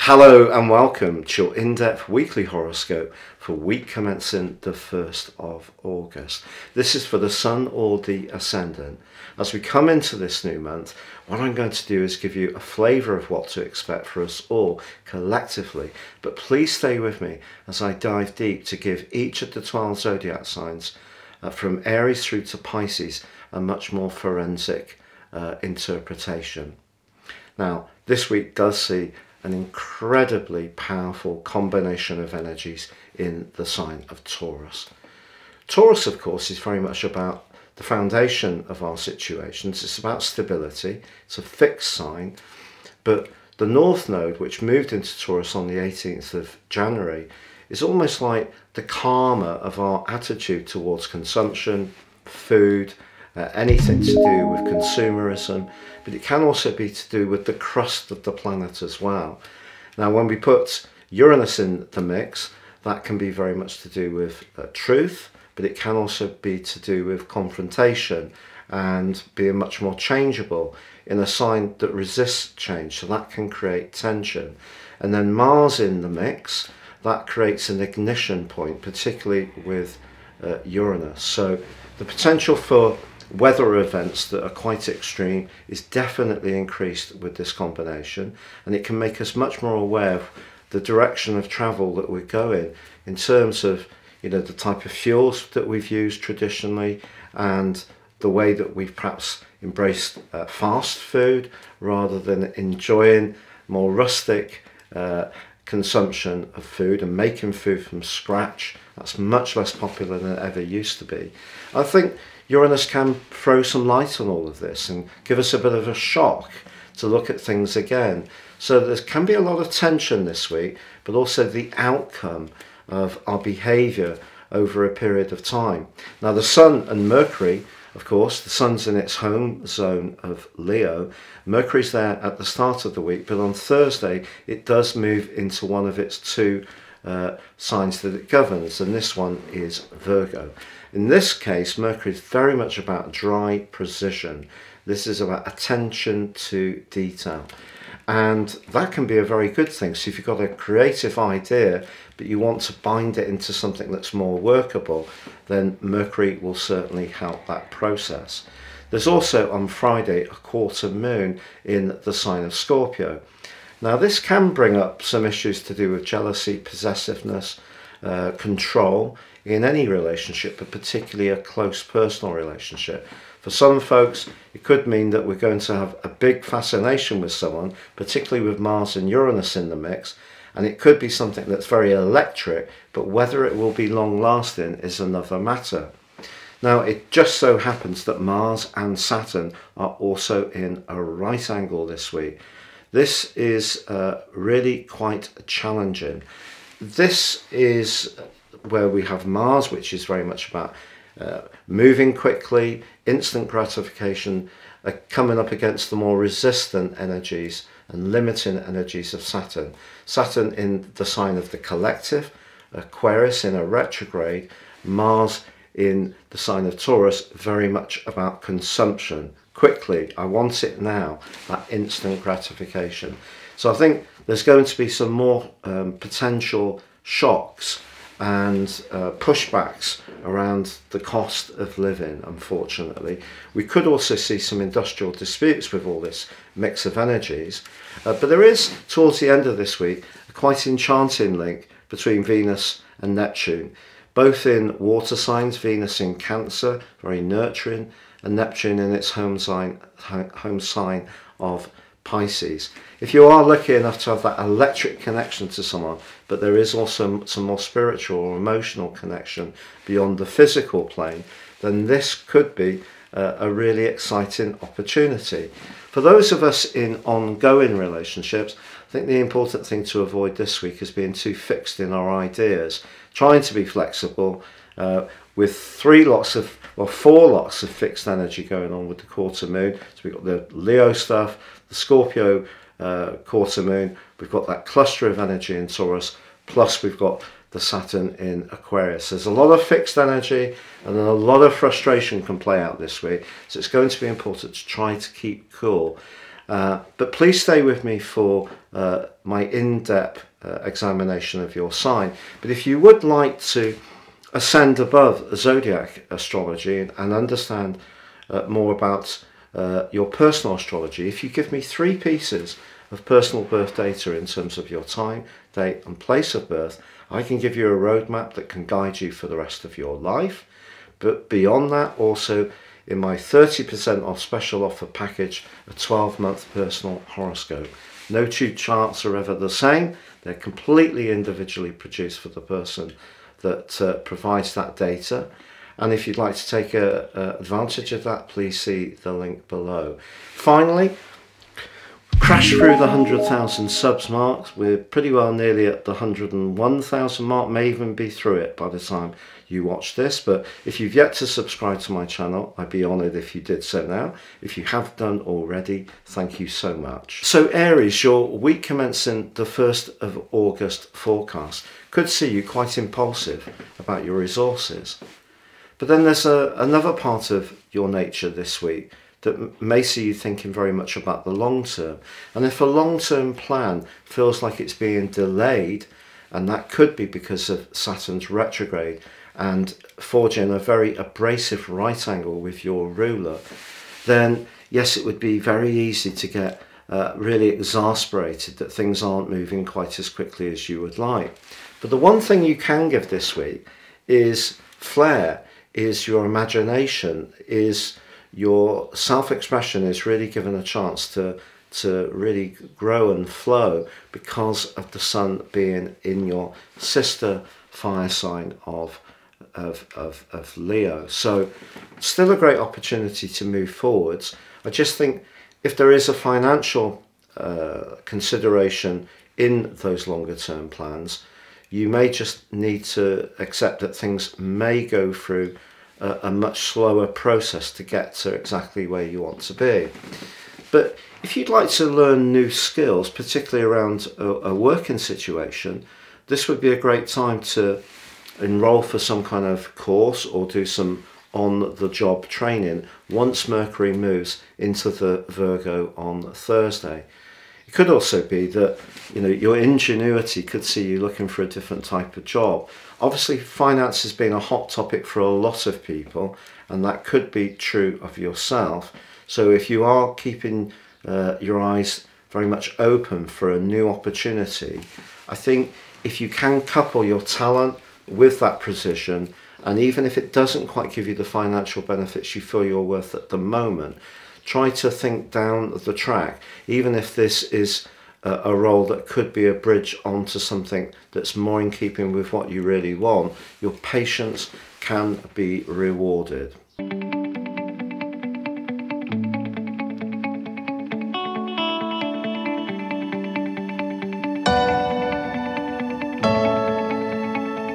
Hello and welcome to your in-depth weekly horoscope for week commencing the 1st of August. This is for the Sun or the Ascendant. As we come into this new month, what I'm going to do is give you a flavour of what to expect for us all collectively. But please stay with me as I dive deep to give each of the 12 zodiac signs from Aries through to Pisces a much more forensic interpretation. Now, this week does see an incredibly powerful combination of energies in the sign of Taurus. Taurus, of course, is very much about the foundation of our situations. It's about stability. It's a fixed sign. But the North Node, which moved into Taurus on the 18th of January, is almost like the karma of our attitude towards consumption, food, anything to do with consumerism, but it can also be to do with the crust of the planet as well. Now, when we put Uranus in the mix, that can be very much to do with truth, but it can also be to do with confrontation and being much more changeable in a sign that resists change, so that can create tension. And then Mars in the mix, that creates an ignition point, particularly with Uranus. So the potential for weather events that are quite extreme is definitely increased with this combination, and it can make us much more aware of the direction of travel that we're going in terms of, you know, the type of fuels that we've used traditionally and the way that we've perhaps embraced fast food rather than enjoying more rustic consumption of food and making food from scratch. That's much less popular than it ever used to be. I think Uranus can throw some light on all of this and give us a bit of a shock to look at things again. So there can be a lot of tension this week, but also the outcome of our behaviour over a period of time. Now, the Sun and Mercury, of course, the Sun's in its home zone of Leo. Mercury's there at the start of the week, but on Thursday it does move into one of its two signs that it governs, and this one is Virgo. In this case, Mercury is very much about dry precision. This is about attention to detail. And that can be a very good thing. So if you've got a creative idea, but you want to bind it into something that's more workable, then Mercury will certainly help that process. There's also on Friday a quarter moon in the sign of Scorpio. Now, this can bring up some issues to do with jealousy, possessiveness, control in any relationship, but particularly a close personal relationship. For some folks, it could mean that we're going to have a big fascination with someone, particularly with Mars and Uranus in the mix, and it could be something that's very electric, but whether it will be long lasting is another matter. Now, it just so happens that Mars and Saturn are also in a right angle this week. This is really quite challenging. This is where we have Mars, which is very much about moving quickly, instant gratification, coming up against the more resistant energies and limiting energies of Saturn. Saturn in the sign of the collective, Aquarius in a retrograde, Mars in the sign of Taurus, very much about consumption. Quickly, I want it now, that instant gratification. So I think there's going to be some more potential shocks and pushbacks around the cost of living, unfortunately. We could also see some industrial disputes with all this mix of energies, but there is, towards the end of this week, a quite enchanting link between Venus and Neptune, both in water signs, Venus in Cancer, very nurturing, and Neptune in its home sign of Pisces. If you are lucky enough to have that electric connection to someone, but there is also some more spiritual or emotional connection beyond the physical plane, then this could be a really exciting opportunity. For those of us in ongoing relationships, I think the important thing to avoid this week is being too fixed in our ideas, trying to be flexible, with four lots of fixed energy going on with the quarter moon. So we've got the Leo stuff, the Scorpio quarter moon, we've got that cluster of energy in Taurus, plus we've got the Saturn in Aquarius. There's a lot of fixed energy and then a lot of frustration can play out this week. So it's going to be important to try to keep cool But please stay with me for my in-depth examination of your sign. But if you would like to ascend above zodiac astrology and understand more about your personal astrology, if you give me 3 pieces of personal birth data in terms of your time, date and place of birth, I can give you a roadmap that can guide you for the rest of your life. But beyond that, also in my 30% off special offer package, a 12-month personal horoscope. No 2 charts are ever the same. They're completely individually produced for the person that provides that data. And if you'd like to take advantage of that, please see the link below. Finally, crash through the 100,000 subs mark. We're pretty well nearly at the 101,000 mark, may even be through it by the time you watch this. But if you've yet to subscribe to my channel, I'd be honoured if you did so now. If you have done already, thank you so much. So Aries, your week commencing the 1st of August forecast could see you quite impulsive about your resources. But then there's another part of your nature this week that may see you thinking very much about the long term. And if a long-term plan feels like it's being delayed, and that could be because of Saturn's retrograde and forging a very abrasive right angle with your ruler, then yes, it would be very easy to get really exasperated that things aren't moving quite as quickly as you would like. But the one thing you can give this week is flair, is your imagination, is your self-expression is really given a chance to really grow and flow because of the sun being in your sister fire sign of Leo. So still a great opportunity to move forwards. I just think if there is a financial consideration in those longer term plans, you may just need to accept that things may go through a much slower process to get to exactly where you want to be. But if you'd like to learn new skills, particularly around a working situation, this would be a great time to enroll for some kind of course or do some on-the-job training once Mercury moves into the Virgo on Thursday. It could also be that your ingenuity could see you looking for a different type of job. Obviously, finance has been a hot topic for a lot of people, and that could be true of yourself. So if you are keeping your eyes very much open for a new opportunity, I think if you can couple your talent with that precision, and even if it doesn't quite give you the financial benefits you feel you're worth at the moment, try to think down the track, even if this is a role that could be a bridge onto something that's more in keeping with what you really want. Your patience can be rewarded.